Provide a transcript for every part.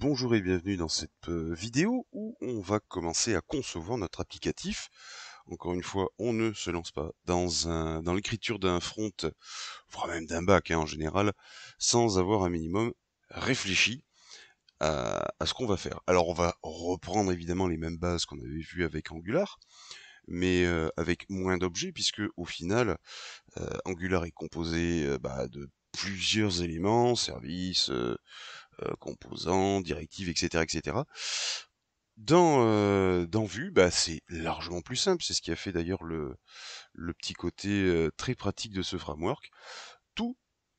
Bonjour et bienvenue dans cette vidéo où on va commencer à concevoir notre applicatif. Encore une fois, on ne se lance pas dans l'écriture d'un front, voire même d'un back en général, sans avoir un minimum réfléchi à ce qu'on va faire. Alors on va reprendre évidemment les mêmes bases qu'on avait vues avec Angular, mais avec moins d'objets, puisque au final, Angular est composé de plusieurs éléments, services, composants, directives, etc., etc. Dans Vue, c'est largement plus simple. C'est ce qui a fait d'ailleurs le petit côté très pratique de ce framework. Tout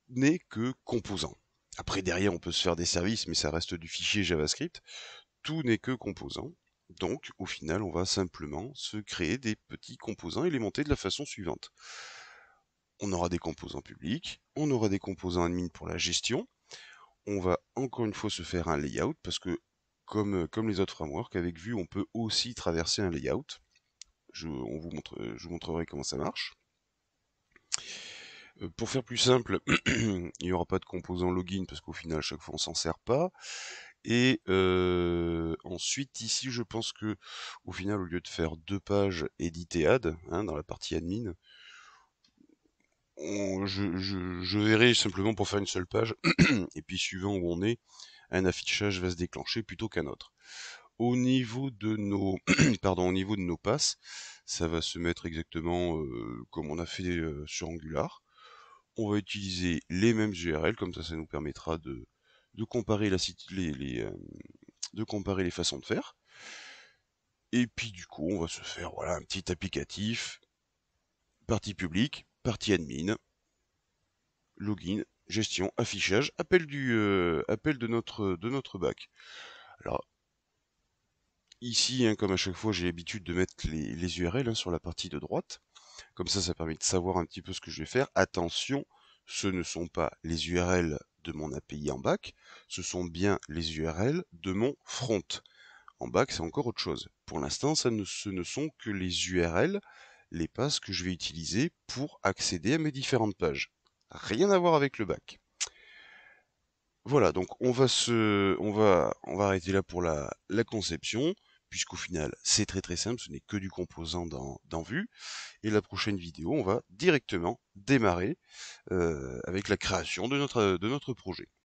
n'est que composant. Après, derrière, on peut se faire des services, mais ça reste du fichier JavaScript. Tout n'est que composant. Donc, au final, on va simplement se créer des petits composants et les monter de la façon suivante. On aura des composants publics, on aura des composants admin pour la gestion. On va encore une fois se faire un layout parce que comme les autres frameworks, avec Vue, on peut aussi traverser un layout. Je vous montrerai comment ça marche. Pour faire plus simple, il n'y aura pas de composant login parce qu'au final, à chaque fois, on s'en sert pas. Et ensuite, ici, je pense que au final, au lieu de faire 2 pages edit et add, dans la partie admin, je verrai simplement pour faire une seule page. Et puis, suivant où on est, un affichage va se déclencher plutôt qu'un autre. Au niveau de nos, au niveau de nos passes, ça va se mettre exactement comme on a fait sur Angular. On va utiliser les mêmes URL, comme ça nous permettra de comparer de comparer les façons de faire. Et puis du coup, on va se faire voilà un petit applicatif, partie publique, partie admin, login, gestion, affichage, appel de notre back. Alors ici, comme à chaque fois, j'ai l'habitude de mettre les URL sur la partie de droite. Comme ça permet de savoir un petit peu ce que je vais faire. Attention, ce ne sont pas les URL de mon API en back, ce sont bien les URL de mon front. En back, c'est encore autre chose. Pour l'instant, ce ne sont que les URL, les passes que je vais utiliser pour accéder à mes différentes pages. Rien à voir avec le back. Voilà, donc on va arrêter là pour la conception, puisqu'au final, c'est très simple, ce n'est que du composant dans Vue. Et la prochaine vidéo, on va directement démarrer avec la création de notre projet.